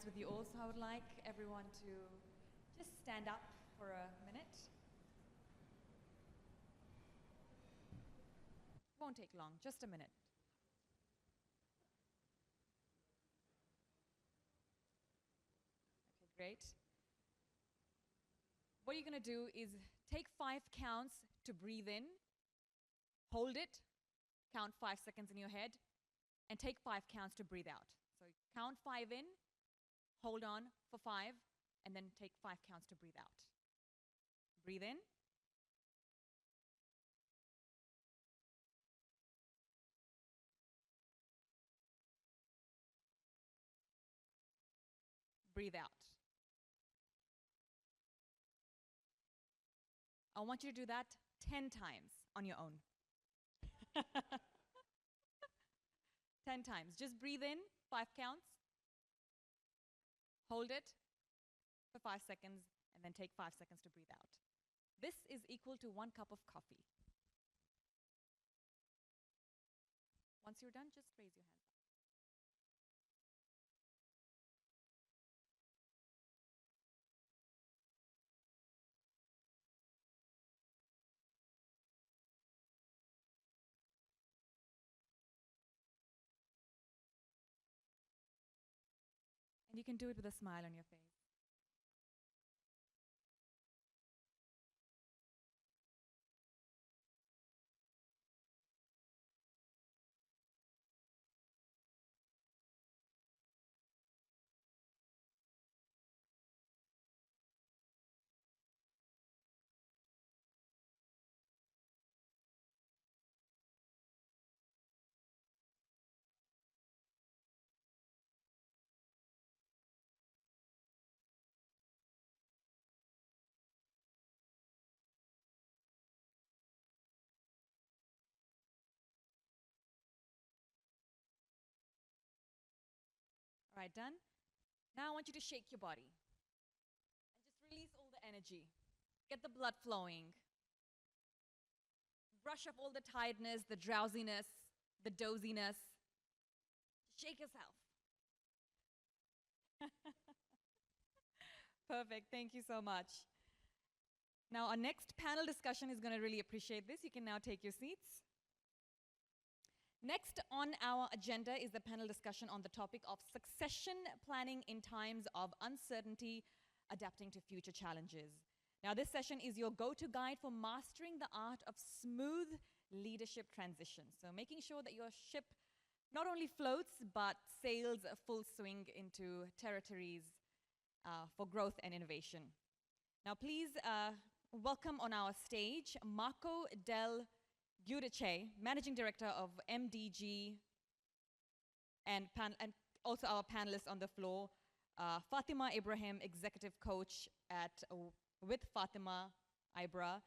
nice with you all, so I would like everyone to just stand up for a minute. Won't take long, just a minute. Okay, great. What you're going to do is take 5 counts to breathe in, hold it, count 5 seconds in your head, and take 5 counts to breathe out. So count 5 in, hold on for 5, and then take 5 counts to breathe out. Breathe in. Breathe out. I want you to do that 10 times on your own. 10 times. Just breathe in, 5 counts. Hold it for 5 seconds, and then take 5 seconds to breathe out. This is equal to 1 cup of coffee. Once you're done, just raise your hands up. And you can do it with a smile on your face. All right, done? Now I want you to shake your body. And just release all the energy. Get the blood flowing. Brush up all the tiredness, the drowsiness, the doziness. Shake yourself. Perfect, thank you so much. Now our next panel discussion is going to really appreciate this. You can now take your seats. Next on our agenda is the panel discussion on the topic of succession planning in times of uncertainty, adapting to future challenges. Now this session is your go-to guide for mastering the art of smooth leadership transition. So making sure that your ship not only floats, but sails full swing into territories for growth and innovation. Now please welcome on our stage Marco Del Giudice, Managing Director of MDG, and also our panelists on the floor, Fatima Ibrahim, Executive Coach with Fatima Ibra,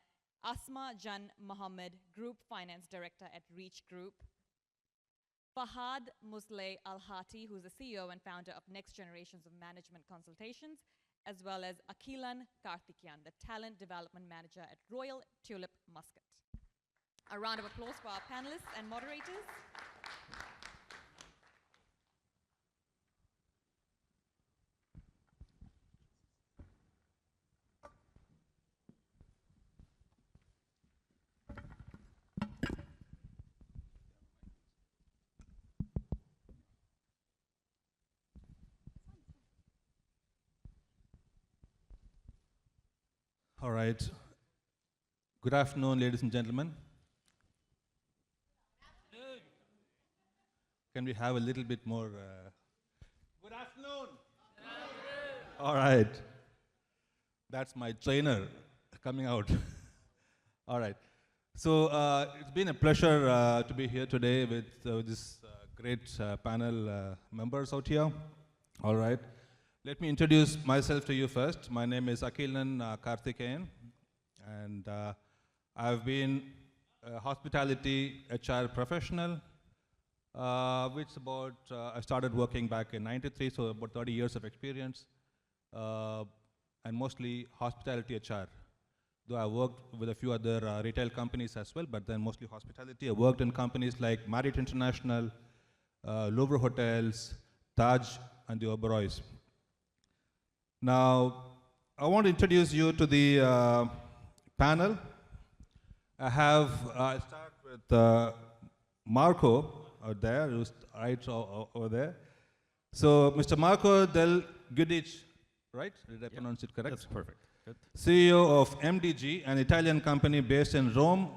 Asma Jan Mohammed, Group Finance Director at Reach Group, Fahad Musleh Al-Hati, who's the CEO and founder of Next Generations of Management Consultations, as well as Akilan Karthikeyan, the Talent Development Manager at Royal Tulip Muscat. A round of applause for our panelists and moderators. All right. Good afternoon, ladies and gentlemen. Can we have a little bit more? Good afternoon. Good afternoon. All right. That's my trainer coming out. All right. So it's been a pleasure to be here today with this great panel members out here. All right. Let me introduce myself to you first. My name is Akilan Karthikeyan, and I've been a hospitality HR professional, which I started working back in '93, so about 30 years of experience, and mostly hospitality HR. Though I worked with a few other retail companies as well, but then mostly hospitality. I worked in companies like Marriott International, Louvre Hotels, Taj, and the Oberois. Now, I want to introduce you to the panel. I start with Marco out there, who's right over there. So, Mr. Marco Del Giudice, right? Did I pronounce it correct? That's perfect. Good. CEO of MDG, an Italian company based in Rome.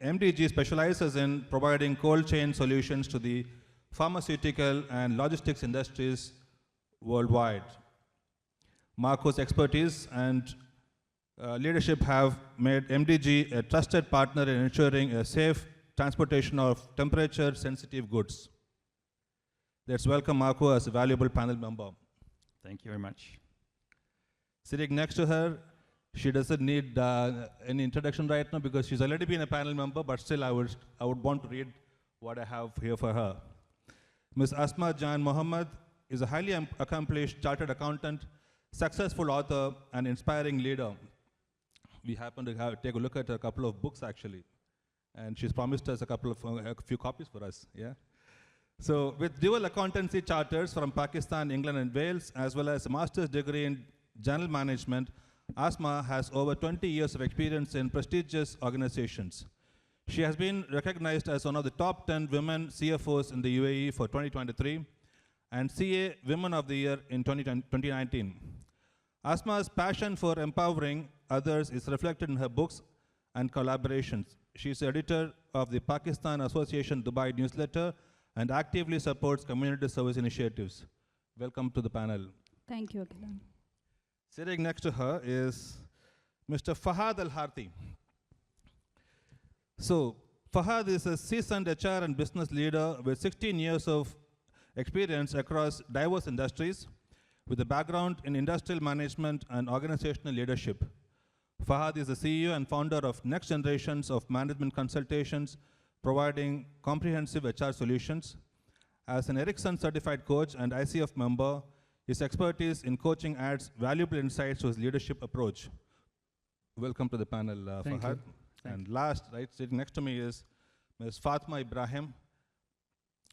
MDG specializes in providing cold chain solutions to the pharmaceutical and logistics industries worldwide. Marco's expertise and leadership have made MDG a trusted partner in ensuring a safe transportation of temperature-sensitive goods. Let's welcome Marco as a valuable panel member. Thank you very much. Sitting next to her, she doesn't need any introduction right now because she's already been a panel member, but still I would want to read what I have here for her. Ms. Asma Jan Mohammed is a highly accomplished chartered accountant, successful author, and inspiring leader. We happen to take a look at a couple of books actually, and she's promised us a few copies for us. Yeah. So with dual accountancy charters from Pakistan, England, and Wales, as well as a master's degree in general management, Asma has over 20 years of experience in prestigious organizations. She has been recognized as one of the top 10 women CFOs in the UAE for 2023 and CA Women of the Year in 2019. Asma's passion for empowering others is reflected in her books and collaborations. She is editor of the Pakistan Association Dubai newsletter and actively supports community service initiatives. Welcome to the panel. Thank you, Akilan. Sitting next to her is Mr. Fahad Al-Harthi. So, Fahad is a seasoned HR and business leader with 16 years of experience across diverse industries with a background in industrial management and organizational leadership. Fahad is the CEO and founder of Next Generations of Management Consultations, providing comprehensive HR solutions. As an Ericsson certified coach and ICF member, his expertise in coaching adds valuable insights to his leadership approach. Welcome to the panel, Fahad. And last, right, sitting next to me is Ms. Fatma Ibrahim.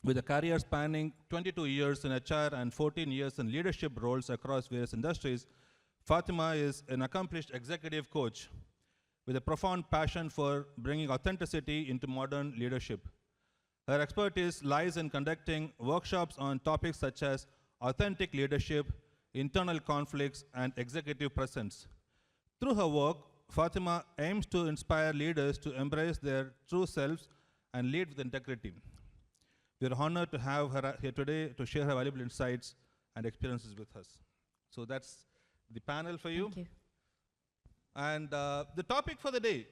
With a career spanning 22 years in HR and 14 years in leadership roles across various industries, Fatima is an accomplished executive coach with a profound passion for bringing authenticity into modern leadership. Her expertise lies in conducting workshops on topics such as authentic leadership, internal conflicts, and executive presence. Through her work, Fatima aims to inspire leaders to embrace their true selves and lead with integrity. We are honored to have her here today to share her valuable insights and experiences with us. So that's the panel for you. Thank you. And the topic for the day,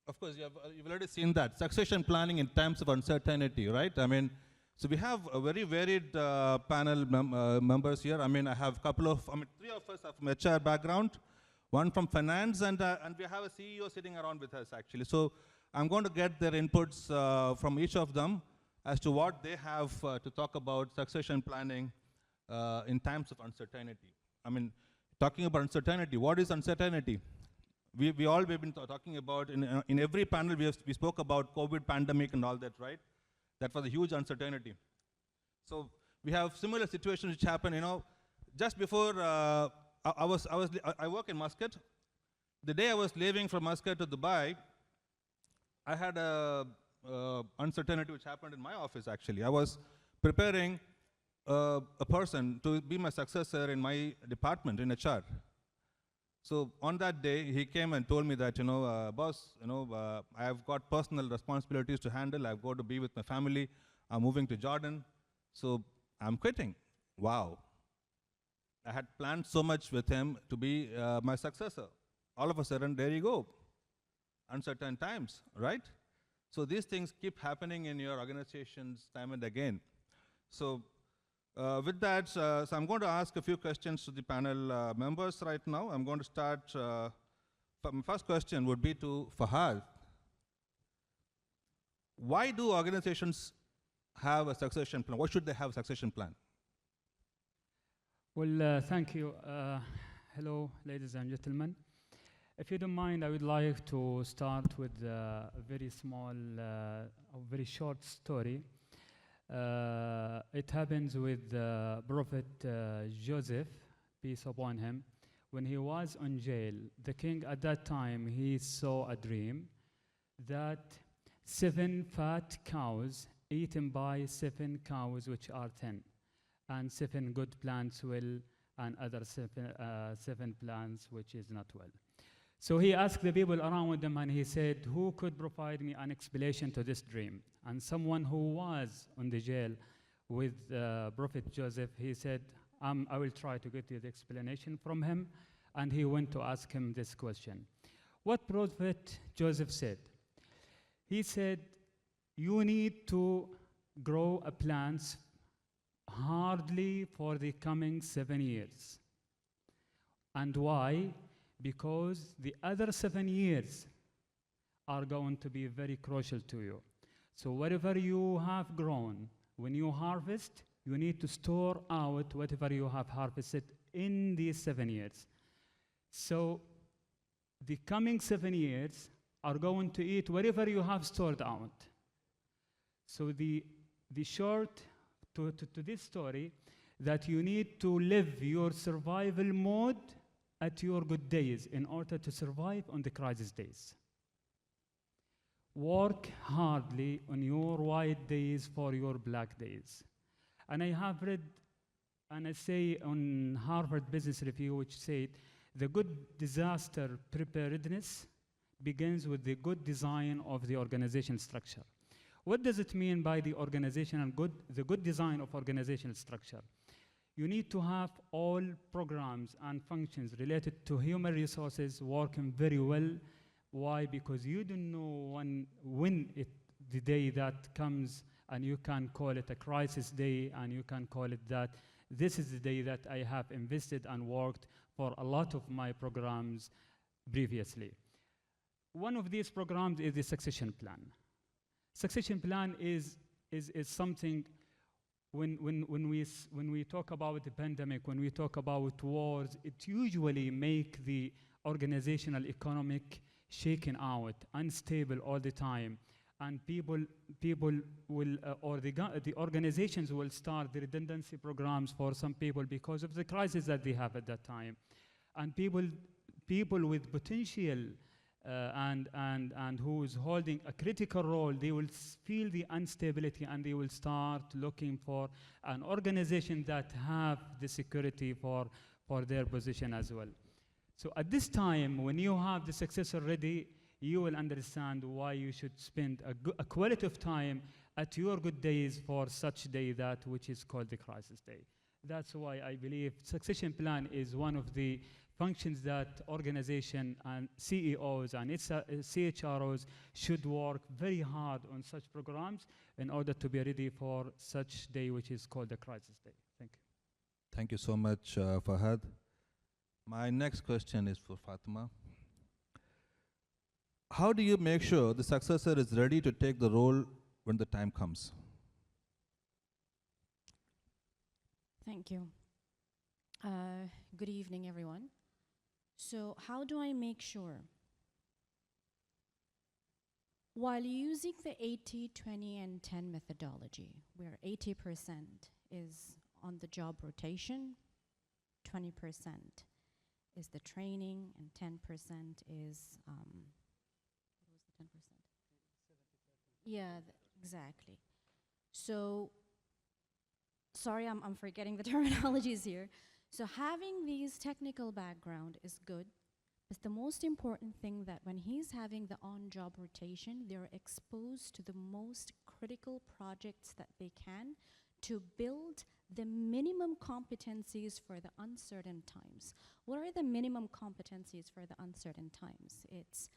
of course, you've already seen that, succession planning in times of uncertainty, right? I mean, so we have a very varied panel members here. I mean, I have three of us are from HR background, one from finance, and we have a CEO sitting around with us, actually. So I'm going to get their inputs from each of them as to what they have to talk about succession planning in times of uncertainty. I mean, talking about uncertainty, what is uncertainty? We've been talking about, in every panel we spoke about COVID pandemic and all that, right? That was a huge uncertainty. So we have similar situations which happen, just before I work in Muscat. The day I was leaving from Muscat to Dubai, I had a uncertainty which happened in my office actually. I was preparing a person to be my successor in my department in HR. So on that day, he came and told me that, boss, I have got personal responsibilities to handle. I've got to be with my family. I'm moving to Jordan. So I'm quitting. Wow. I had planned so much with him to be my successor. All of a sudden, there you go. Uncertain times, right? So these things keep happening in your organizations time and again. So with that, so I'm going to ask a few questions to the panel members right now. I'm going to start, my first question would be to Fahad. Why do organizations have a succession plan? Why should they have a succession plan? Well, thank you. Hello, ladies and gentlemen. If you don't mind, I would like to start with a very small, a very short story. It happens with Prophet Joseph, peace upon him. when he was on jail, the king at that time, he saw a dream that 7 fat cows eaten by 7 cows which are 10, and 7 good plants will, and other 7 plants which is not well. So he asked the people around him and he said, who could provide me an explanation to this dream? And someone who was on the jail with Prophet Joseph, he said, I will try to get you the explanation from him. And he went to ask him this question. What Prophet Joseph said? He said, you need to grow a plants hardly for the coming 7 years. And why? Because the other 7 years are going to be very crucial to you. So whatever you have grown, when you harvest, you need to store out whatever you have harvested in these 7 years. So the coming 7 years are going to eat whatever you have stored out. So the short to this story, that you need to live your survival mode at your good days in order to survive on the crisis days. Work hardly on your white days for your black days. And I have read an essay on Harvard Business Review which said, the good disaster preparedness begins with the good design of the organization structure. What does it mean by the good design of organizational structure? You need to have all programs and functions related to human resources working very well. Why? Because you don't know the day that comes, and you can call it a crisis day, and you can call it that this is the day that I have invested and worked for a lot of my programs previously. One of these programs is the succession plan. Succession plan is something, when we talk about the pandemic, when we talk about wars, it usually make the organizational economic shaken out, unstable all the time, and people will, or the organizations will start the redundancy programs for some people because of the crisis that they have at that time. And people with potential and who is holding a critical role, they will feel the instability and they will start looking for an organization that have the security for their position as well. So at this time, when you have the successor ready, you will understand why you should spend a quality of time at your good days for such day that which is called the crisis day. That's why I believe succession plan is one of the functions that organization and CEOs and CHROs should work very hard on such programs in order to be ready for such day which is called the crisis day. Thank you. Thank you so much, Fahad. My next question is for Fatima. How do you make sure the successor is ready to take the role when the time comes? Thank you. Good evening, everyone. So how do I make sure? While using the 80, 20, and 10 methodology, where 80% is on the job rotation, 20% is the training, and 10% is, what was the 10%? Yeah, exactly. So, sorry, I'm forgetting the terminologies here. So having these technical background is good, but the most important thing that when he's having the on-job rotation, they're exposed to the most critical projects that they can to build the minimum competencies for the uncertain times. What are the minimum competencies for the uncertain times? It's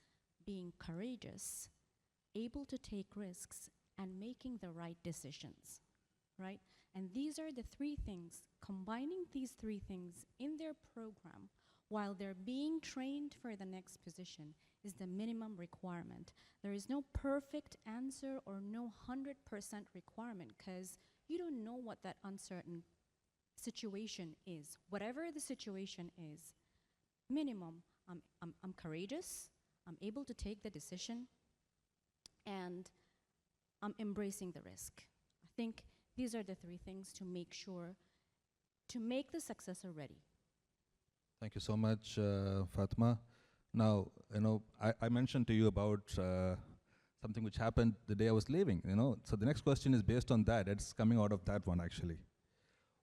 being courageous, able to take risks, and making the right decisions, right? And these are the 3 things. Combining these 3 things in their program while they're being trained for the next position is the minimum requirement. There is no perfect answer or no 100% requirement, because you don't know what that uncertain situation is. Whatever the situation is, minimum, I'm courageous, I'm able to take the decision, and I'm embracing the risk. I think these are the 3 things to make sure to make the successor ready. Thank you so much, Fatma. Now, I mentioned to you about something which happened the day I was leaving, So the next question is based on that. It's coming out of that one, actually.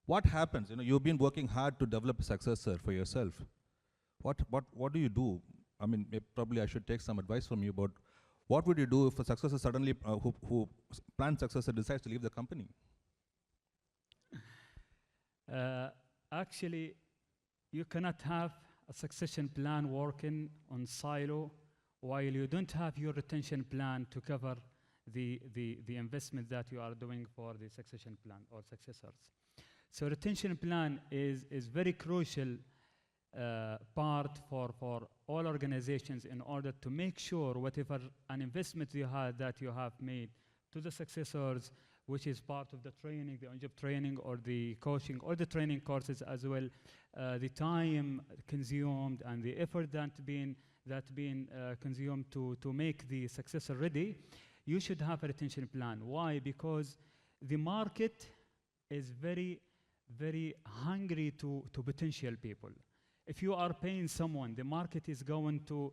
What happens? You've been working hard to develop a successor for yourself. What do you do? I mean, probably I should take some advice from you about what would you do if a successor suddenly, who planned successor decides to leave the company? Actually, you cannot have a succession plan working on silo while you don't have your retention plan to cover the investment that you are doing for the succession plan or successors. So retention plan is very crucial part for all organizations in order to make sure whatever an investment you have made to the successors, which is part of the training, the on-job training or the coaching or the training courses as well, the time consumed and the effort that being consumed to make the successor ready, you should have a retention plan. Why? Because the market is very, very hungry to potential people. If you are paying someone, the market is going to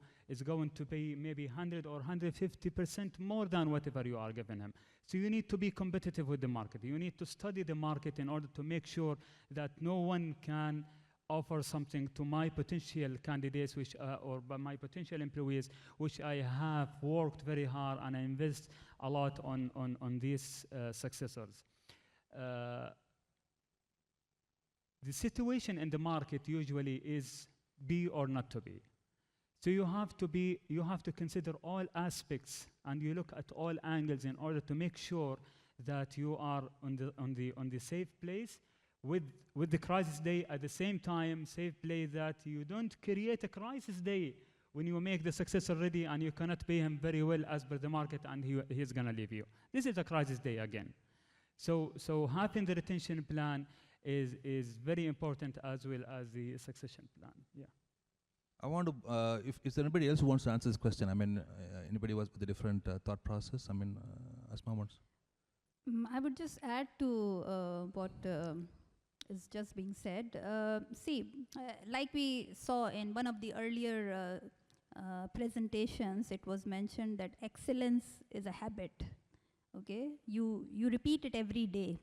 pay maybe 100 or 150% more than whatever you are giving him. So you need to be competitive with the market. You need to study the market in order to make sure that no one can offer something to my potential candidates, or by my potential employees, which I have worked very hard and I invest a lot on these successors. The situation in the market usually is be or not to be. So you have to consider all aspects and you look at all angles in order to make sure that you are on the safe place with the crisis day at the same time, safe place that you don't create a crisis day when you make the successor ready and you cannot pay him very well as per the market and he's gonna leave you. This is a crisis day again. So having the retention plan is very important as well as the succession plan. Yeah. I want to, if there anybody else who wants to answer this question, I mean, anybody with a different thought process? I mean, Asma wants. I would just add to what is just being said. Like we saw in one of the earlier presentations, it was mentioned that excellence is a habit. Okay, you repeat it every day.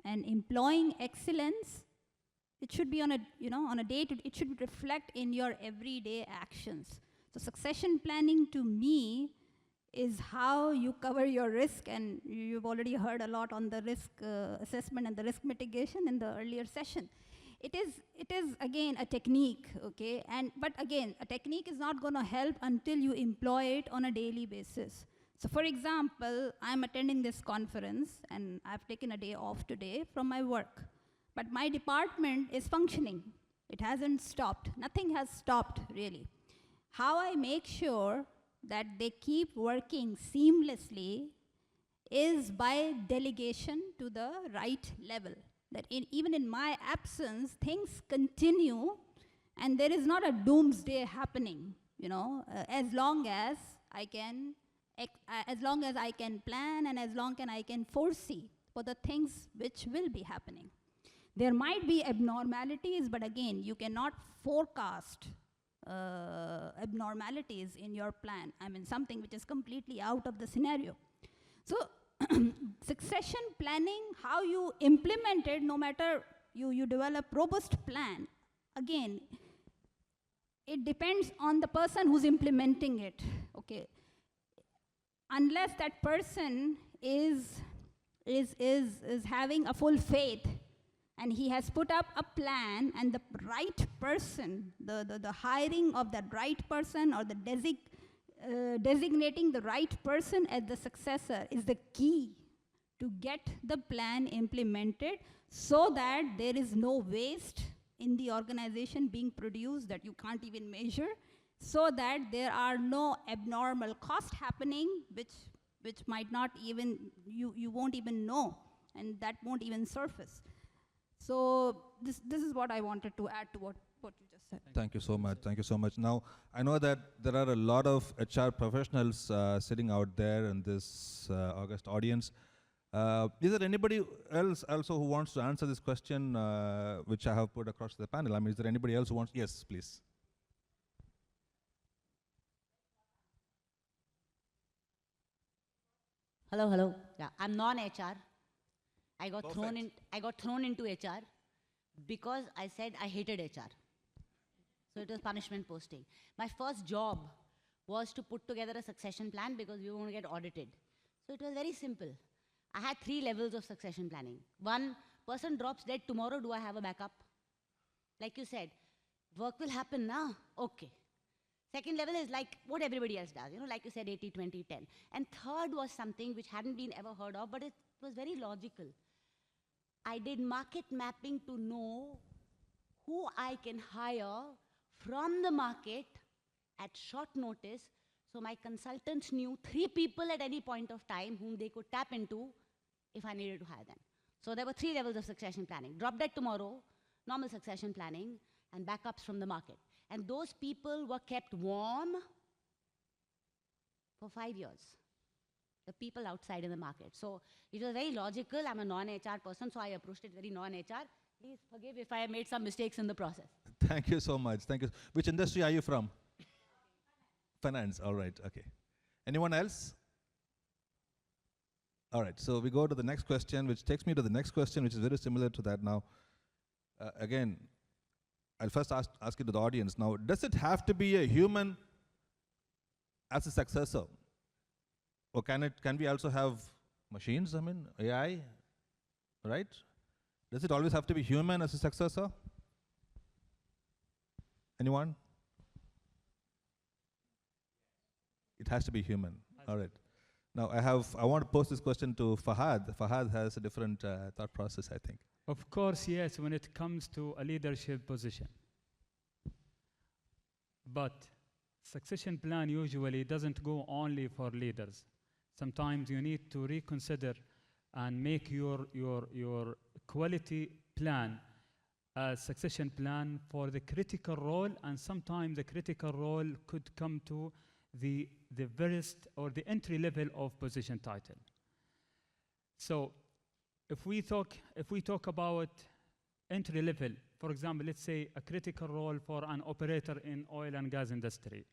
And employing excellence, it should be on a day it should reflect in your everyday actions. So succession planning to me is how you cover your risk, and you've already heard a lot on the risk assessment and the risk mitigation in the earlier session. It is again a technique, okay? But again, a technique is not going to help until you employ it on a daily basis. So for example, I'm attending this conference and I've taken a day off today from my work. But my department is functioning. It hasn't stopped. Nothing has stopped, really. How I make sure that they keep working seamlessly is by delegation to the right level. That even in my absence, things continue and there is not a doomsday happening, as long as I can plan and as long as I can foresee for the things which will be happening. There might be abnormalities, but again, you cannot forecast abnormalities in your plan. I mean, something which is completely out of the scenario. So succession planning, how you implement it, no matter you develop robust plan, again, it depends on the person who's implementing it, okay? Unless that person is having a full faith and he has put up a plan and the right person, the hiring of that right person or the designating the right person as the successor is the key to get the plan implemented so that there is no waste in the organization being produced that you can't even measure, so that there are no abnormal costs happening which might not even, you won't even know, and that won't even surface. So this is what I wanted to add to what you just said. Thank you so much. Thank you so much. Now, I know that there are a lot of HR professionals sitting out there in this August audience. Is there anybody else also who wants to answer this question, which I have put across the panel? I mean, is there anybody else who wants? Yes, please. Hello, hello. Yeah, I'm non-HR. I got Perfect. I got thrown into HR because I said I hated HR. So it was punishment posting. My first job was to put together a succession plan because we were going to get audited. So it was very simple. I had 3 levels of succession planning. One, person drops dead tomorrow, do I have a backup? Like you said, work will happen now. Okay. Second level is like what everybody else does, like you said, 80, 20, 10. And third was something which hadn't been ever heard of, but it was very logical. I did market mapping to know who I can hire from the market at short notice. So my consultants knew 3 people at any point of time whom they could tap into if I needed to hire them. So there were 3 levels of succession planning. Drop dead tomorrow, normal succession planning, and backups from the market. And those people were kept warm for 5 years. The people outside in the market. So it was very logical. I'm a non-HR person, so I approached it very non-HR. Please forgive if I have made some mistakes in the process. Thank you so much. Thank you. Which industry are you from? Finance. All right. Okay. Anyone else? All right. So we go to the next question, which takes me to the next question, which is very similar to that now. Again, I'll first ask it to the audience. Now, does it have to be a human as a successor? Or can we also have machines, I mean, AI, right? Does it always have to be human as a successor? Anyone? It has to be human. All right. Now, I want to pose this question to Fahad. Fahad has a different thought process, I think. Of course, yes, when it comes to a leadership position. But succession plan usually doesn't go only for leaders. Sometimes you need to reconsider and make your quality plan a succession plan for the critical role, and sometimes the critical role could come to the first or the entry level of position title. So if we talk about entry level, for example, let's say a critical role for an operator in oil and gas industry,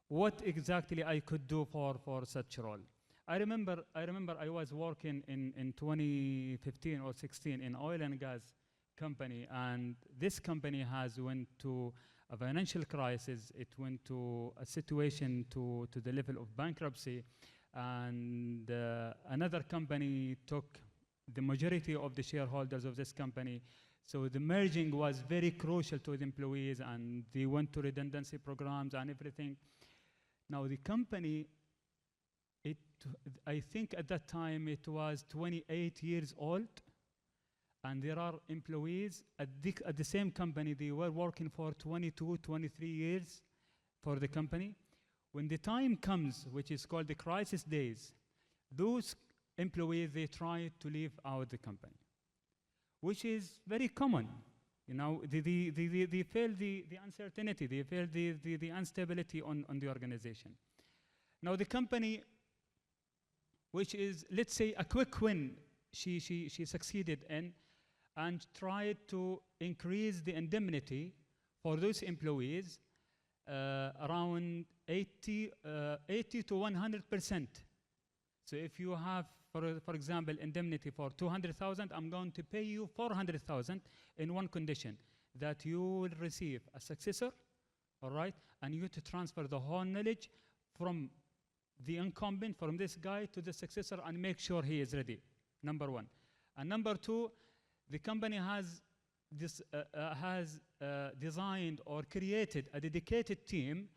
what exactly I could do for such role? I remember I was working in 2015 or 16 in oil and gas company, and this company has went to a financial crisis. It went to a situation to the level of bankruptcy, and another company took the majority of the shareholders of this company. So the merging was very crucial to the employees, and they went to redundancy programs and everything. Now the company, I think at that time it was 28 years old, and there are employees at the same company. They were working for 22, 23 years for the company. When the time comes, which is called the crisis days, those employees, they try to leave out the company, which is very common. They feel the uncertainty, they feel the instability on the organization. Now the company, which is, let's say, a quick win, she succeeded in, and tried to increase the indemnity for those employees around 80 to 100%. So if you have, for example, indemnity for 200,000, I'm going to pay you 400,000 in one condition, that you will receive a successor, all right, and you to transfer the whole knowledge from the incumbent, from this guy to the successor, and make sure he is ready, number one. And number two, the company has designed or created a dedicated team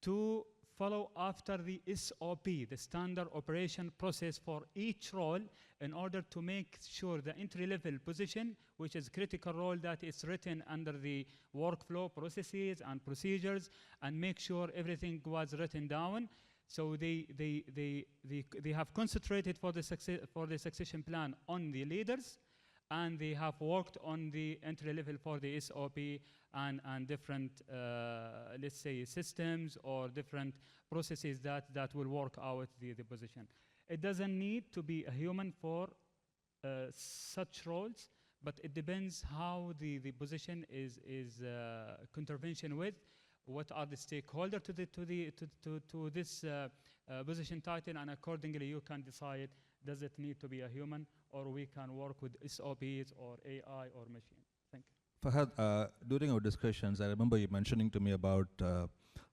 to follow after the SOP, the standard operation process for each role, in order to make sure the entry-level position, which is critical role, that is written under the workflow processes and procedures, and make sure everything was written down. So they have concentrated for the succession plan on the leaders, and they have worked on the entry level for the SOP and different, let's say, systems or different processes that will work out the position. It doesn't need to be a human for such roles, but it depends how the position is contravention with. What are the stakeholders to this position title, and accordingly you can decide, does it need to be a human, or we can work with SOPs or AI or machine. Thank you. Fahad, during our discussions, I remember you mentioning to me about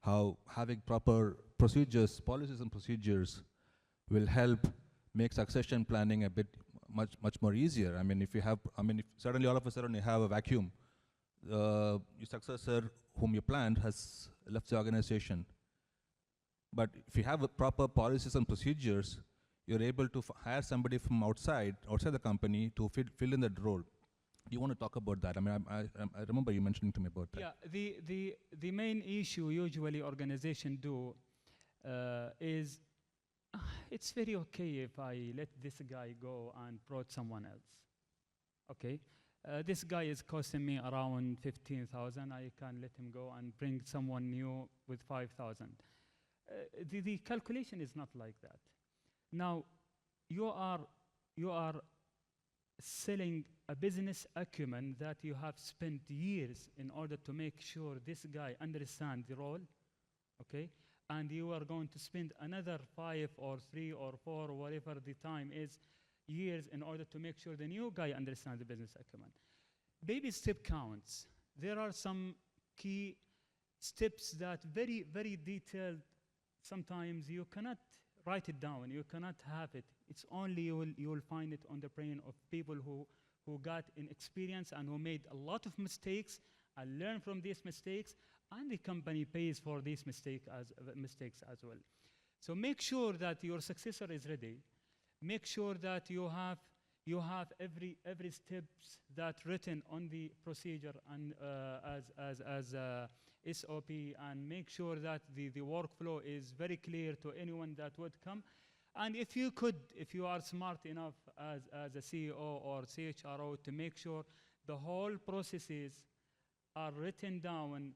how having proper procedures, policies and procedures will help make succession planning a bit much more easier. I mean, if suddenly all of a sudden you have a vacuum, your successor whom you planned has left the organization. But if you have proper policies and procedures, you're able to hire somebody from outside the company to fill in that role. Do you want to talk about that? I mean, I remember you mentioning to me about that. Yeah, the main issue usually organizations do is it's very okay if I let this guy go and brought someone else. Okay, this guy is costing me around 15,000. I can let him go and bring someone new with 5,000. The calculation is not like that. Now, you are selling a business acumen that you have spent years in order to make sure this guy understands the role, okay? And you are going to spend another 5 or 3 or 4 or whatever the time is, years in order to make sure the new guy understands the business acumen. Baby step counts. There are some key steps that very, very detailed. Sometimes you cannot write it down. You cannot have it. It's only you will find it on the brain of people who got in experience and who made a lot of mistakes and learn from these mistakes, and the company pays for these mistakes as well. So make sure that your successor is ready. Make sure that you have every steps that written on the procedure and as SOP, and make sure that the workflow is very clear to anyone that would come. And if you are smart enough as a CEO or CHRO to make sure the whole processes are written down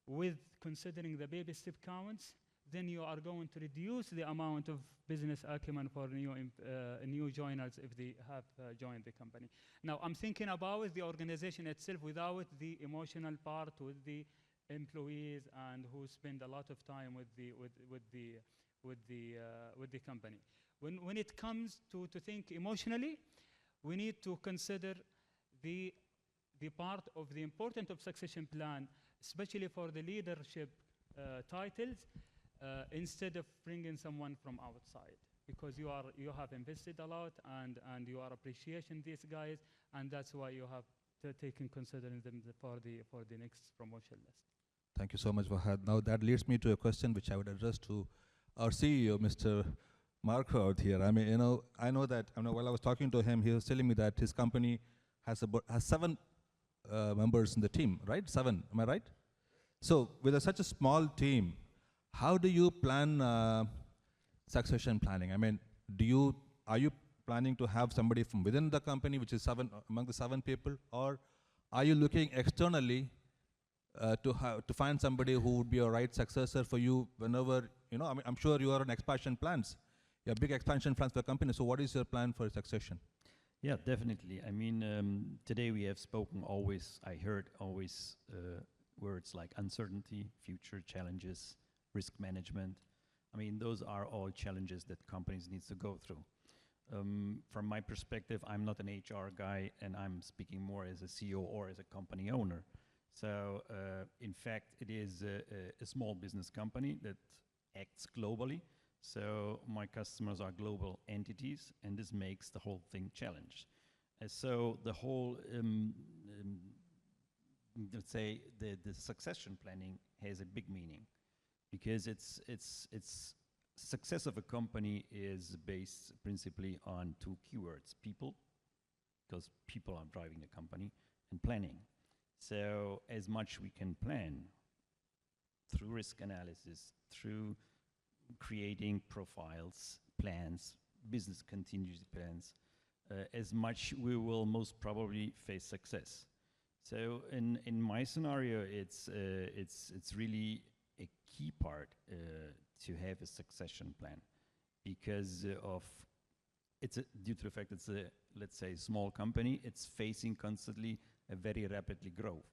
with considering the baby step counts, then you are going to reduce the amount of business acumen for new joiners if they have joined the company. Now, I'm thinking about the organization itself without the emotional part with the employees and who spend a lot of time with the company. When it comes to think emotionally, we need to consider the part of the importance of succession plan, especially for the leadership titles, instead of bringing someone from outside, because you have invested a lot and you are appreciating these guys, and that's why you have taken considering them for the next promotion list. Thank you so much, Fahad. Now that leads me to a question which I would address to our CEO, Mr. Marco out here. I mean, I know that while I was talking to him, he was telling me that his company has 7 members in the team, right? 7, am I right? So with such a small team, how do you plan succession planning? I mean, are you planning to have somebody from within the company, which is among the 7 people, or are you looking externally to find somebody who would be a right successor for you whenever, I mean, I'm sure you are on expansion plans. You have big expansion plans for the company, so what is your plan for succession? Yeah, definitely. I mean, today we have spoken I heard always words like uncertainty, future challenges, risk management. I mean, those are all challenges that companies need to go through. From my perspective, I'm not an HR guy, and I'm speaking more as a CEO or as a company owner. So, in fact, it is a small business company that acts globally. So my customers are global entities, and this makes the whole thing challenged. So the whole, let's say, the succession planning has a big meaning, because it's success of a company is based principally on 2 keywords: people, because people are driving the company, and planning. So as much we can plan through risk analysis, through creating profiles, plans, business contingency plans, as much we will most probably face success. So in my scenario, it's really a key part to have a succession plan, because of due to the fact it's a, let's say, small company, it's facing constantly a very rapidly growth.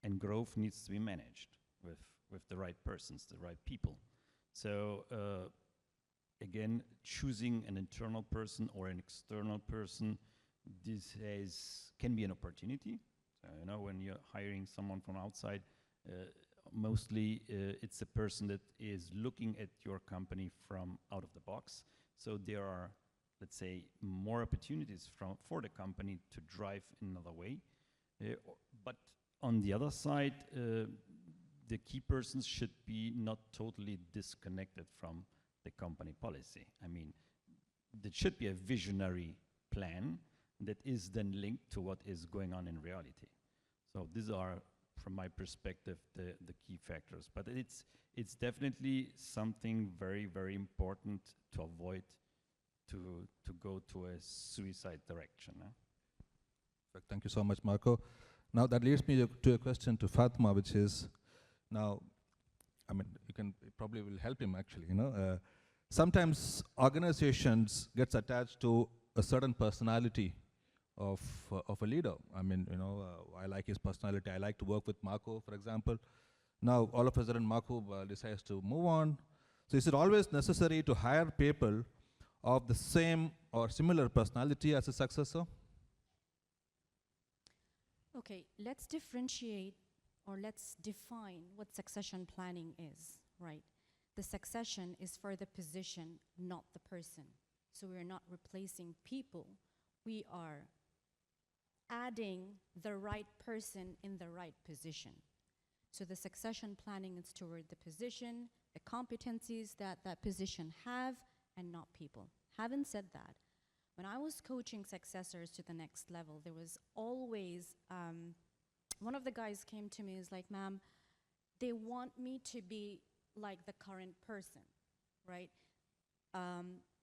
And growth needs to be managed with the right persons, the right people. So again, choosing an internal person or an external person, can be an opportunity. When you're hiring someone from outside, mostly it's a person that is looking at your company from out of the box. So there are, let's say, more opportunities for the company to drive in another way. But on the other side, the key persons should be not totally disconnected from the company policy. I mean, there should be a visionary plan that is then linked to what is going on in reality. So these are, from my perspective, the key factors. But it's definitely something very, very important to avoid to go to a suicide direction. Thank you so much, Marco. Now that leads me to a question to Fatma, which is, now, I mean, it probably will help him actually, sometimes organizations gets attached to a certain personality of a leader. I mean, I like his personality. I like to work with Marco, for example. Now, all of a sudden, Marco decides to move on. So is it always necessary to hire people of the same or similar personality as a successor? Okay, let's differentiate or let's define what succession planning is, right? The succession is for the position, not the person. So we're not replacing people. We are adding the right person in the right position. So the succession planning is toward the position, the competencies that that position have, and not people. Having said that, when I was coaching successors to the next level, there was always, one of the guys came to me and was like, ma'am, they want me to be like the current person, right?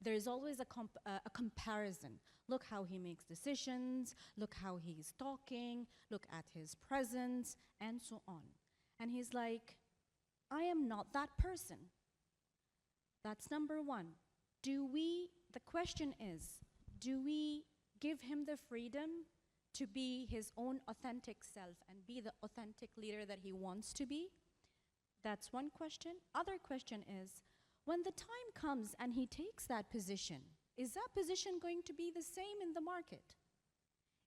There's always a comparison. Look how he makes decisions, look how he's talking, look at his presence, and so on. And he's like, I am not that person. That's number one. The question is, do we give him the freedom to be his own authentic self and be the authentic leader that he wants to be? That's one question. Other question is, when the time comes and he takes that position, is that position going to be the same in the market?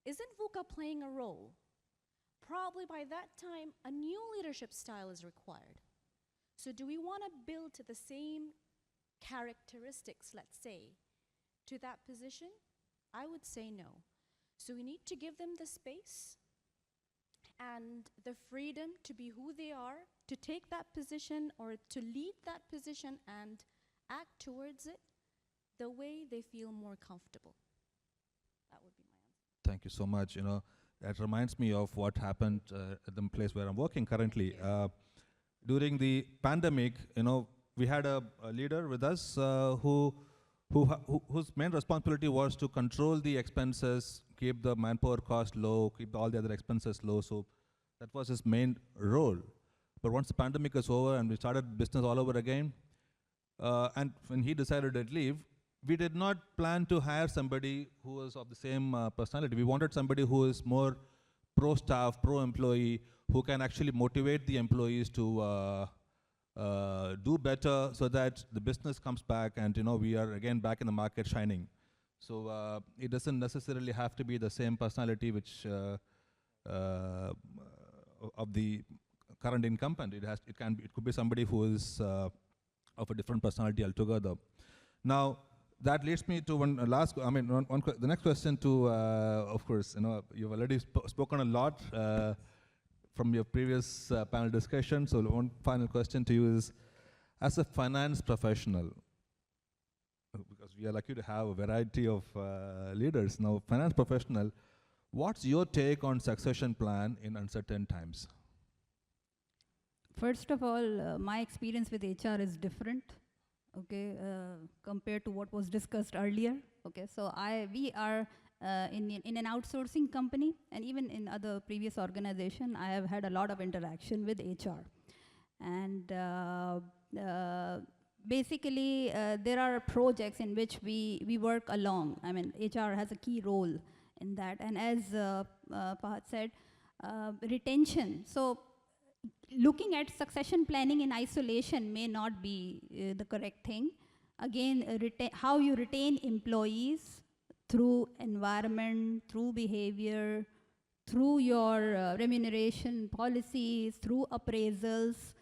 Isn't VUCA playing a role? Probably by that time, a new leadership style is required. So do we want to build to the same characteristics, let's say, to that position? I would say no. So we need to give them the space and the freedom to be who they are, to take that position or to lead that position and act towards it the way they feel more comfortable. That would be my answer. Thank you so much. That reminds me of what happened at the place where I'm working currently. During the pandemic, we had a leader with us whose main responsibility was to control the expenses, keep the manpower cost low, keep all the other expenses low. So that was his main role. But once the pandemic was over and we started business all over again, and when he decided to leave, we did not plan to hire somebody who was of the same personality. We wanted somebody who is more pro-staff, pro-employee, who can actually motivate the employees to do better so that the business comes back and we are again back in the market shining. So it doesn't necessarily have to be the same personality which of the current incumbent. It could be somebody who is of a different personality altogether. Now that leads me to the next question to, of course, you've already spoken a lot from your previous panel discussion. So one final question to you is, as a finance professional, because we are lucky to have a variety of leaders. Now, finance professional, what's your take on succession plan in uncertain times? First of all, my experience with HR is different, okay, compared to what was discussed earlier. Okay, so we are in an outsourcing company, and even in other previous organization, I have had a lot of interaction with HR. And basically, there are projects in which we work along. I mean, HR has a key role in that. And as Fahad said, retention. So looking at succession planning in isolation may not be the correct thing. Again, how you retain employees through environment, through behavior, through your remuneration policies, through appraisals,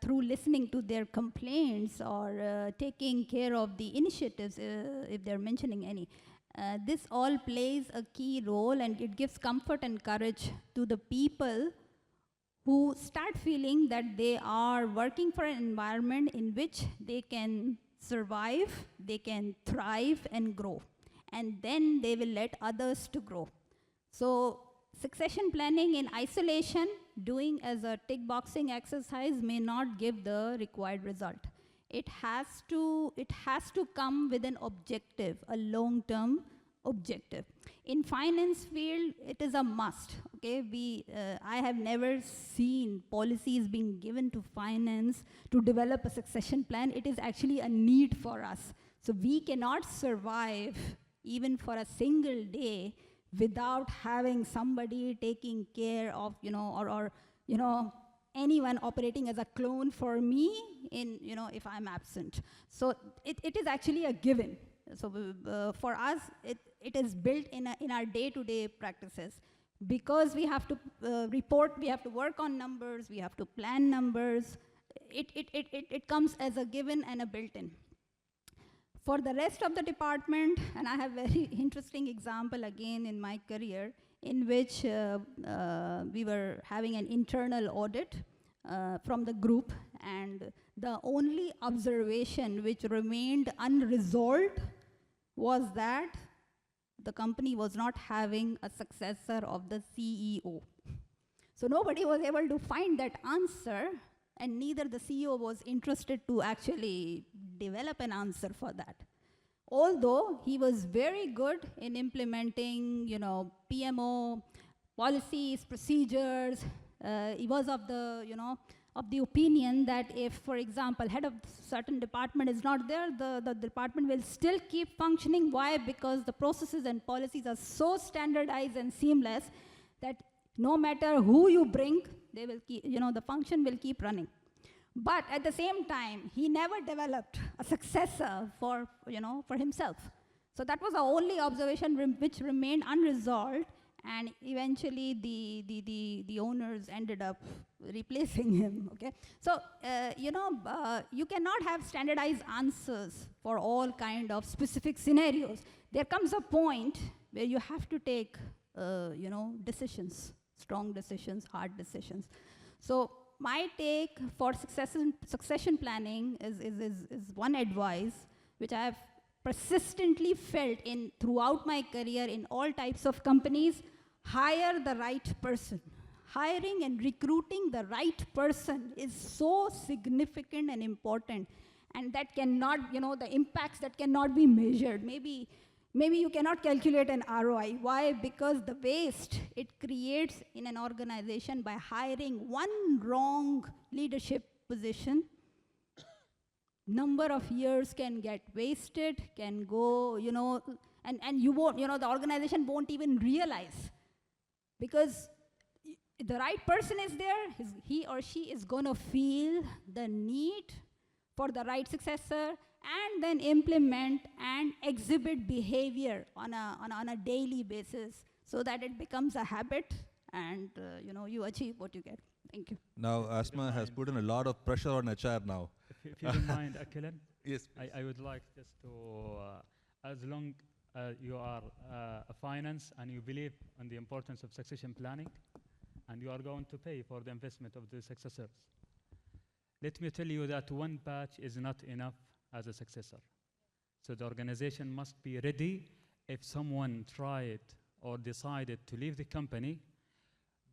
through listening to their complaints or taking care of the initiatives if they're mentioning any. This all plays a key role, and it gives comfort and courage to the people who start feeling that they are working for an environment in which they can survive, they can thrive and grow. And then they will let others to grow. So succession planning in isolation, doing as a tick boxing exercise, may not give the required result. It has to come with an objective, a long-term objective. In finance field, it is a must. Okay, I have never seen policies being given to finance to develop a succession plan. It is actually a need for us. So we cannot survive even for a single day without having somebody taking care of, or anyone operating as a clone for me in, if I'm absent. So it is actually a given. So for us, it is built in our day-to-day practices. Because we have to report, we have to work on numbers, we have to plan numbers, it comes as a given and a built-in. For the rest of the department, and I have a very interesting example again in my career, in which we were having an internal audit from the group, and the only observation which remained unresolved was that the company was not having a successor of the CEO. So nobody was able to find that answer, and neither the CEO was interested to actually develop an answer for that. Although he was very good in implementing, PMO policies, procedures. He was of the opinion that if, for example, head of certain department is not there, the department will still keep functioning. Why? Because the processes and policies are so standardized and seamless that no matter who you bring, they will keep, the function will keep running. But at the same time, he never developed a successor for himself. So that was the only observation which remained unresolved, and eventually the owners ended up replacing him. Okay, so you cannot have standardized answers for all kind of specific scenarios. There comes a point where you have to take decisions, strong decisions, hard decisions. So my take for succession planning is one advice which I have persistently felt throughout my career in all types of companies: hire the right person. Hiring and recruiting the right person is so significant and important, and that cannot, the impacts that cannot be measured. Maybe you cannot calculate an ROI. Why? Because the waste it creates in an organization by hiring one wrong leadership position, number of years can get wasted, can go, and you won't, the organization won't even realize. Because the right person is there, he or she is going to feel the need for the right successor, and then implement and exhibit behavior on a daily basis, so that it becomes a habit, and you achieve what you get. Thank you. Now, Asma has put in a lot of pressure on HR now. If you don't mind, Akilan, Yes, I would like just to, as long as you are a finance and you believe in the importance of succession planning, and you are going to pay for the investment of the successors, let me tell you that one batch is not enough as a successor. So the organization must be ready if someone tried or decided to leave the company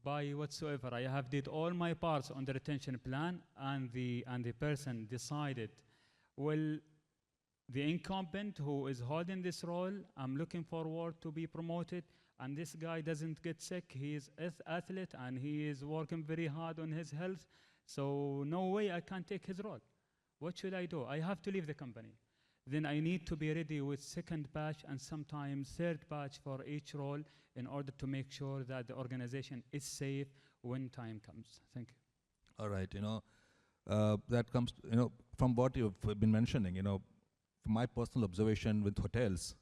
by whatsoever. I have did all my parts on the retention plan, and the person decided, well, the incumbent who is holding this role, I'm looking forward to be promoted, and this guy doesn't get sick, he is athlete and he is working very hard on his health, so no way I can take his role. What should I do? I have to leave the company. Then I need to be ready with second batch and sometimes third batch for each role in order to make sure that the organization is safe when time comes. Thank you. All right, that comes, from what you've been mentioning, from my personal observation with hotels,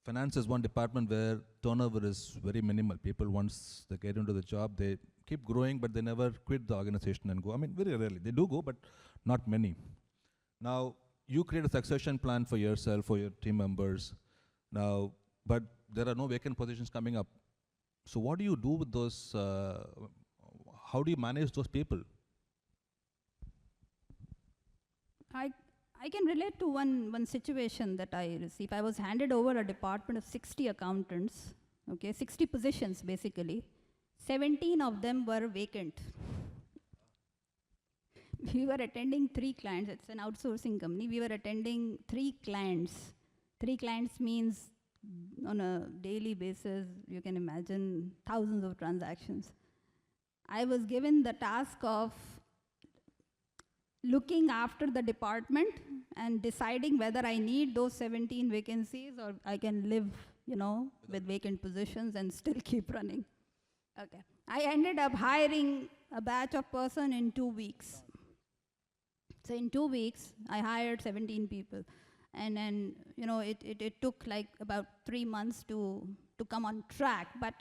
finance is one department where turnover is very minimal. People, once they get into the job, they keep growing, but they never quit the organization and go. I mean, very rarely. They do go, but not many. Now, you create a succession plan for yourself, for your team members. Now, but there are no vacant positions coming up. So what do you do with those? How do you manage those people? I can relate to one situation that I received. I was handed over a department of 60 accountants, 60 positions basically. 17 of them were vacant. We were attending 3 clients. It's an outsourcing company. We were attending 3 clients. 3 clients means on a daily basis, you can imagine thousands of transactions. I was given the task of looking after the department and deciding whether I need those 17 vacancies or I can live, with vacant positions and still keep running. Okay. I ended up hiring a batch of person in 2 weeks. So in 2 weeks, I hired 17 people. And then, it took like about 3 months to come on track. But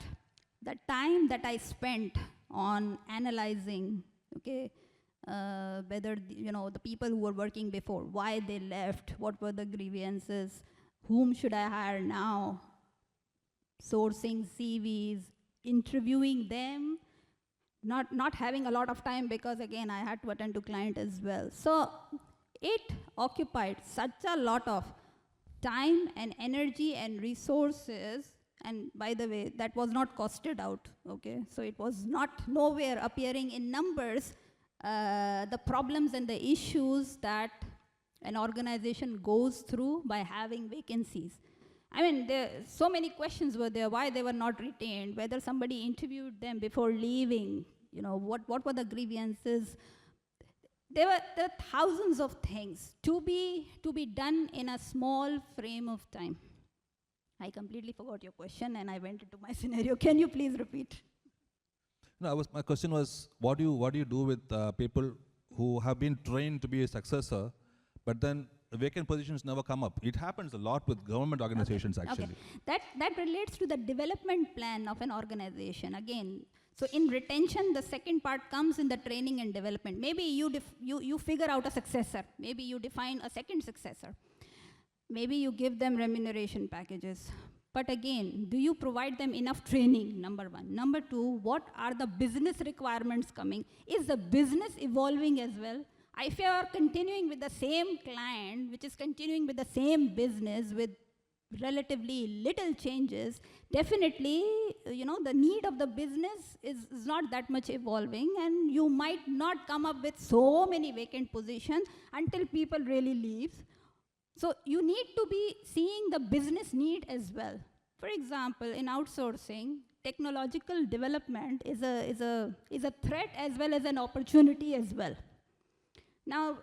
the time that I spent on analyzing, whether, the people who were working before, why they left, what were the grievances, whom should I hire now, sourcing CVs, interviewing them, not having a lot of time because again I had to attend to client as well. So it occupied such a lot of time and energy and resources, and by the way, that was not costed out, so it was not nowhere appearing in numbers, the problems and the issues that an organization goes through by having vacancies. I mean, so many questions were there, why they were not retained, whether somebody interviewed them before leaving, what were the grievances. There were thousands of things to be done in a small frame of time. I completely forgot your question and I went into my scenario. Can you please repeat? No, my question was, what do you do with people who have been trained to be a successor, but then the vacant positions never come up? It happens a lot with government organizations, actually. Okay. That relates to the development plan of an organization. Again, so in retention, the second part comes in the training and development. Maybe you figure out a successor. Maybe you define a second successor. Maybe you give them remuneration packages. But again, do you provide them enough training, number one? Number two, what are the business requirements coming? Is the business evolving as well? If you are continuing with the same client, which is continuing with the same business with relatively little changes, definitely, the need of the business is not that much evolving, and you might not come up with so many vacant positions until people really leave. So you need to be seeing the business need as well. For example, in outsourcing, technological development is a threat as well as an opportunity as well. Now,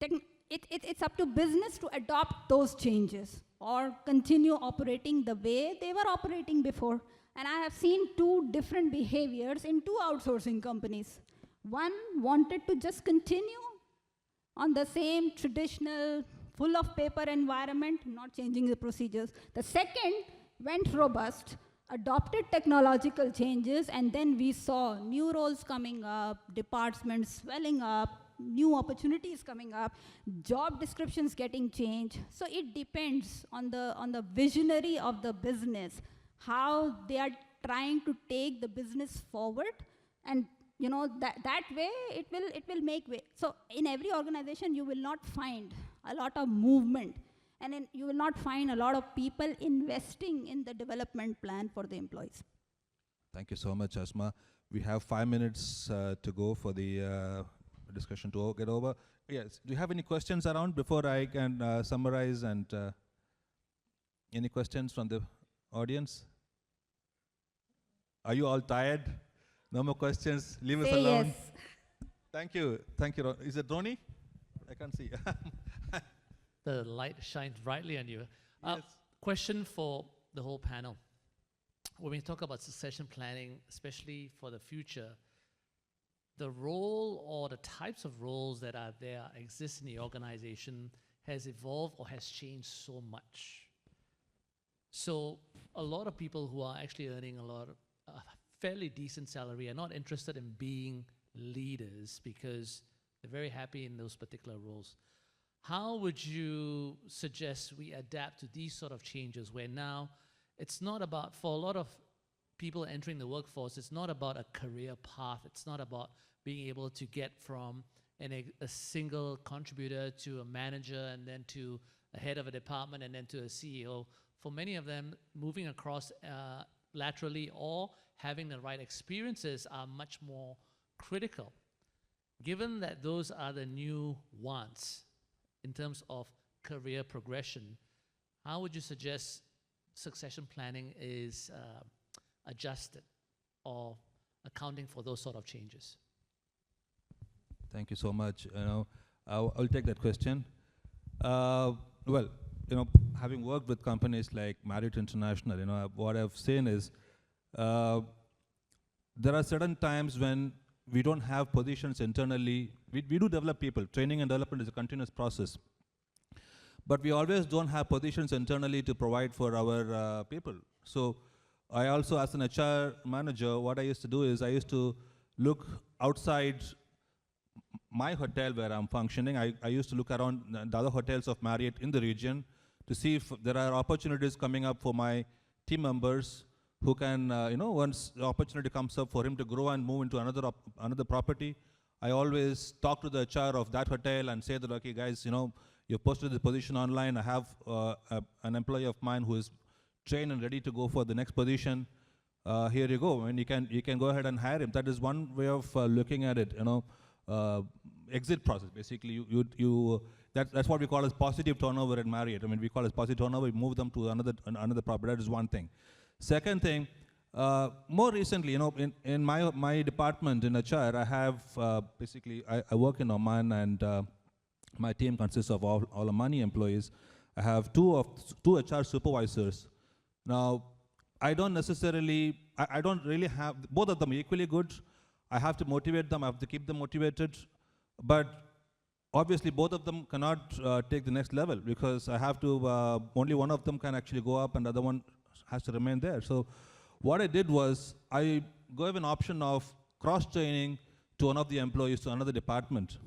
it's up to business to adopt those changes or continue operating the way they were operating before. And I have seen 2 different behaviors in 2 outsourcing companies. One wanted to just continue on the same traditional, full of paper environment, not changing the procedures. The second went robust, adopted technological changes, and then we saw new roles coming up, departments swelling up, new opportunities coming up, job descriptions getting changed. So it depends on the visionary of the business, how they are trying to take the business forward, and that way it will make way. So in every organization you will not find a lot of movement, and you will not find a lot of people investing in the development plan for the employees. Thank you so much, Asma. We have 5 minutes to go for the discussion to get over. Yes, do you have any questions around before I can summarize, and any questions from the audience? Are you all tired? No more questions? Leave us alone. Yes. Thank you. Thank you. Is it Roni? I can't see. The light shines brightly on you. Yes. Question for the whole panel. When we talk about succession planning, especially for the future, the role or the types of roles that are there exist in the organization has evolved or has changed so much. So a lot of people who are actually earning a lot of fairly decent salary are not interested in being leaders because they're very happy in those particular roles. How would you suggest we adapt to these sort of changes where now it's not about, for a lot of people entering the workforce, it's not about a career path. It's not about being able to get from a single contributor to a manager and then to a head of a department and then to a CEO. For many of them, moving across laterally or having the right experiences are much more critical. Given that those are the new wants in terms of career progression, how would you suggest succession planning is adjusted or accounting for those sort of changes? Thank you so much. I'll take that question. Well, having worked with companies like Marriott International, what I've seen is there are certain times when we don't have positions internally. We do develop people. Training and development is a continuous process. But we always don't have positions internally to provide for our people. So I also, as an HR manager, what I used to do is I used to look outside my hotel where I'm functioning. I used to look around the other hotels of Marriott in the region to see if there are opportunities coming up for my team members who can, once the opportunity comes up for him to grow and move into another property, I always talk to the HR of that hotel and say that, okay, guys, you've posted the position online. I have an employee of mine who is trained and ready to go for the next position. Here you go, and you can go ahead and hire him. That is one way of looking at it. Exit process. Basically, that's what we call as positive turnover at Marriott. We call it positive turnover. We move them to another property. That is one thing. Second thing, more recently, in my department in HR, I have basically I work in Oman, and my team consists of all Omani employees. I have two HR supervisors. Now, I don't really have both of them equally good. I have to motivate them. I have to keep them motivated, but obviously both of them cannot take the next level because I have to. Only one of them can actually go up, and the other one has to remain there. So what I did was I gave an option of cross-training to one of the employees to another department.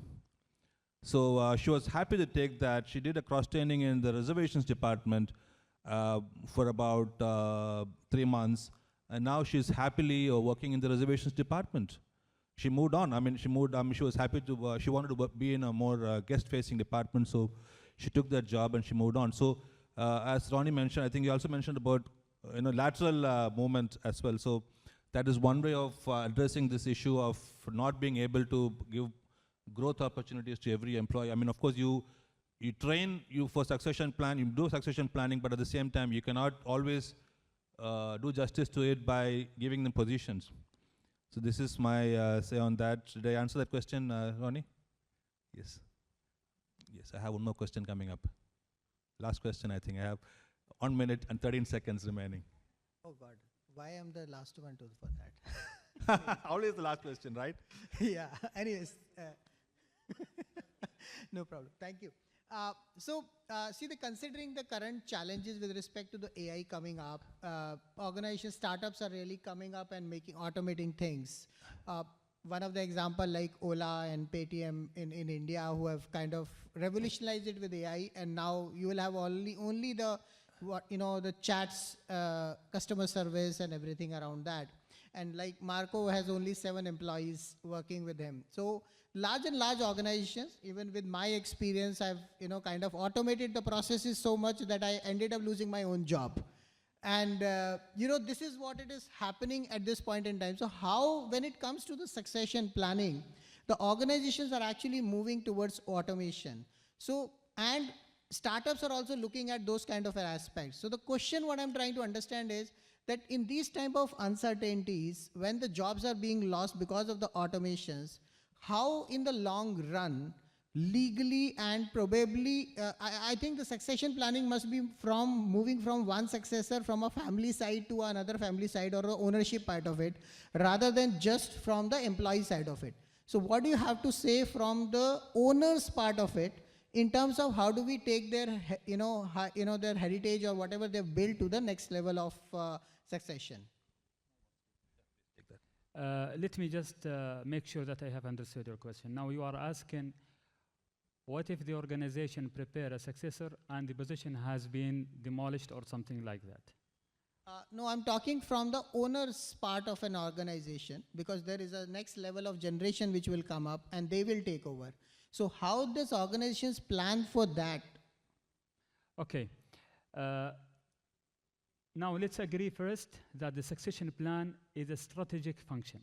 So she was happy to take that. She did a cross-training in the reservations department for about 3 months, and now she's happily working in the reservations department. She moved on. She was happy to, she wanted to be in a more guest-facing department, so she took that job and she moved on. So as Ronnie mentioned, I think you also mentioned about lateral movement as well. So that is one way of addressing this issue of not being able to give growth opportunities to every employee. Of course, you train you for succession plan, you do succession planning, but at the same time, you cannot always do justice to it by giving them positions. So this is my say on that. Did I answer that question, Ronnie? Yes. Yes, I have one more question coming up. Last question, I think. I have 1 minute and 13 seconds remaining. Oh God, why am the last one for that? Always the last question, right? Yeah, anyways. No problem, thank you. Considering the current challenges with respect to the AI coming up, organizations, startups are really coming up and automating things. One of the example like Ola and Paytm in India, who have kind of revolutionized it with AI, and now you will have only the the chats, customer service and everything around that. And like Marco has only 7 employees working with him. So large organizations, even with my experience, I've kind of automated the processes so much that I ended up losing my own job. And this is what it is happening at this point in time. So how, when it comes to the succession planning, the organizations are actually moving towards automation. So, and startups are also looking at those kind of aspects. So the question what I'm trying to understand is that in these type of uncertainties, when the jobs are being lost because of the automations, how in the long run legally and probably, I think the succession planning must be from moving from one successor from a family side to another family side or the ownership part of it, rather than just from the employee side of it. So what do you have to say from the owner's part of it in terms of how do we take their, their heritage or whatever they've built to the next level of succession? Let me just make sure that I have understood your question. Now you are asking, what if the organization prepare a successor and the position has been demolished or something like that? No, I'm talking from the owner's part of an organization, because there is a next level of generation which will come up and they will take over. So how does organizations plan for that? Okay. Now let's agree first that the succession plan is a strategic function.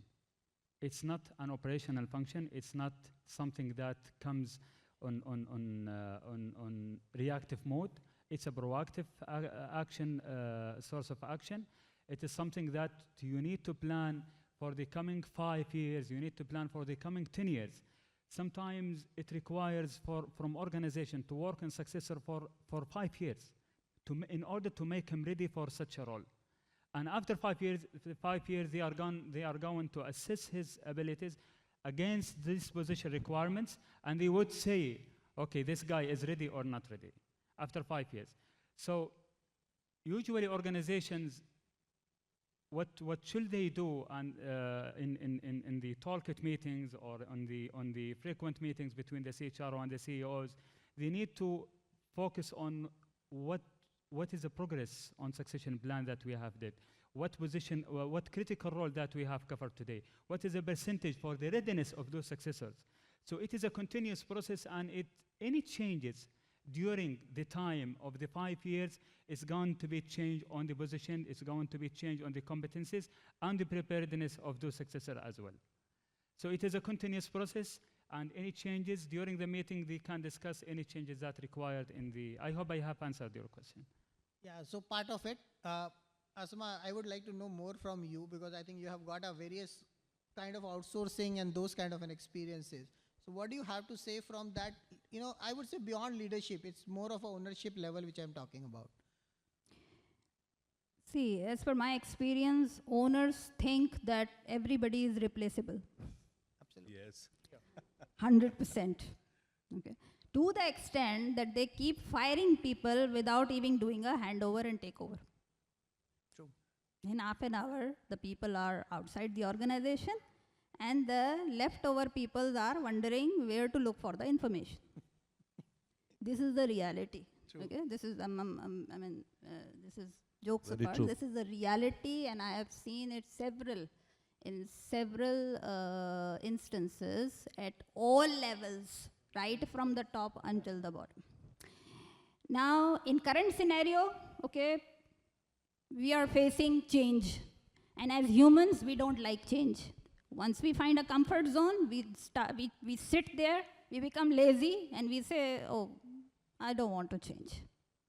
It's not an operational function. It's not something that comes on reactive mode. It's a proactive action, source of action. It is something that you need to plan for the coming 5 years. You need to plan for the coming 10 years. Sometimes it requires from organization to work on successor for 5 years in order to make him ready for such a role. And after 5 years, they are going to assess his abilities against these position requirements, and they would say, okay, this guy is ready or not ready after 5 years. So usually organizations, what should they do in the toolkit meetings or on the frequent meetings between the CHRO and the CEOs? They need to focus on what is the progress on succession plan that we have did, what position, what critical role that we have covered today, what is the percentage for the readiness of those successors. So it is a continuous process, and any changes during the time of the 5 years is going to be changed on the position, it's going to be changed on the competencies and the preparedness of those successors as well. So it is a continuous process, and any changes during the meeting, they can discuss any changes that required in the, I hope I have answered your question. Yeah, so part of it, Asma, I would like to know more from you, because I think you have got a various kind of outsourcing and those kind of an experiences. So what do you have to say from that? I would say beyond leadership, it's more of a ownership level which I'm talking about. See, as per my experience, owners think that everybody is replaceable. Absolutely. Yes. 100%. Okay. To the extent that they keep firing people without even doing a handover and takeover. True. In half an hour, the people are outside the organization, and the leftover people are wondering where to look for the information. This is the reality. True. Okay, this is this is jokes Very apart. true. This is the reality, and I have seen it in several instances at all levels, right from the top until the bottom. Now, in current scenario, okay, we are facing change, and as humans, we don't like change. Once we find a comfort zone, we sit there, we become lazy, and we say, oh, I don't want to change.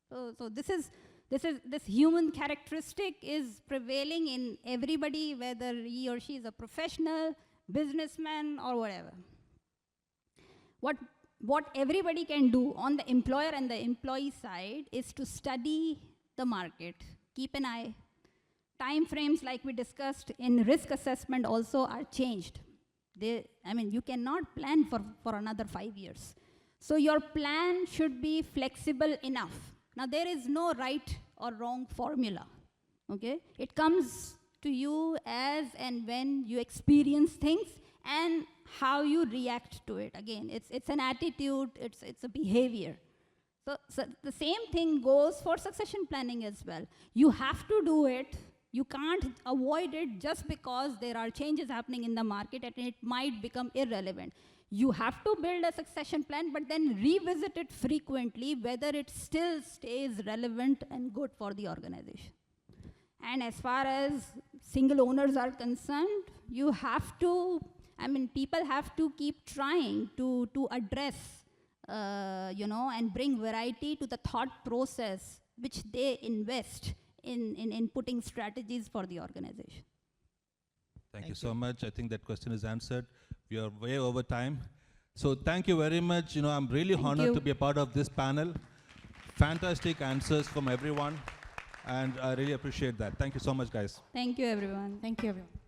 So this human characteristic is prevailing in everybody, whether he or she is a professional, businessman, or whatever. What everybody can do on the employer and the employee side is to study the market, keep an eye. Time frames, like we discussed in risk assessment, also are changed. You cannot plan for another 5 years. So your plan should be flexible enough. Now, there is no right or wrong formula, okay? It comes to you as and when you experience things and how you react to it. Again, it's an attitude, it's a behavior. So the same thing goes for succession planning as well. You have to do it. You can't avoid it just because there are changes happening in the market and it might become irrelevant. You have to build a succession plan, but then revisit it frequently, whether it still stays relevant and good for the organization. And as far as single owners are concerned, you have to, people have to keep trying to address, and bring variety to the thought process which they invest in putting strategies for the organization. Thank you so much. I think that question is answered. We are way over time. So thank you very much. You know, I'm really Thank honored you. to be a part of this panel. Fantastic answers from everyone, and I really appreciate that. Thank you so much, guys. Thank you, everyone. Thank you, everyone.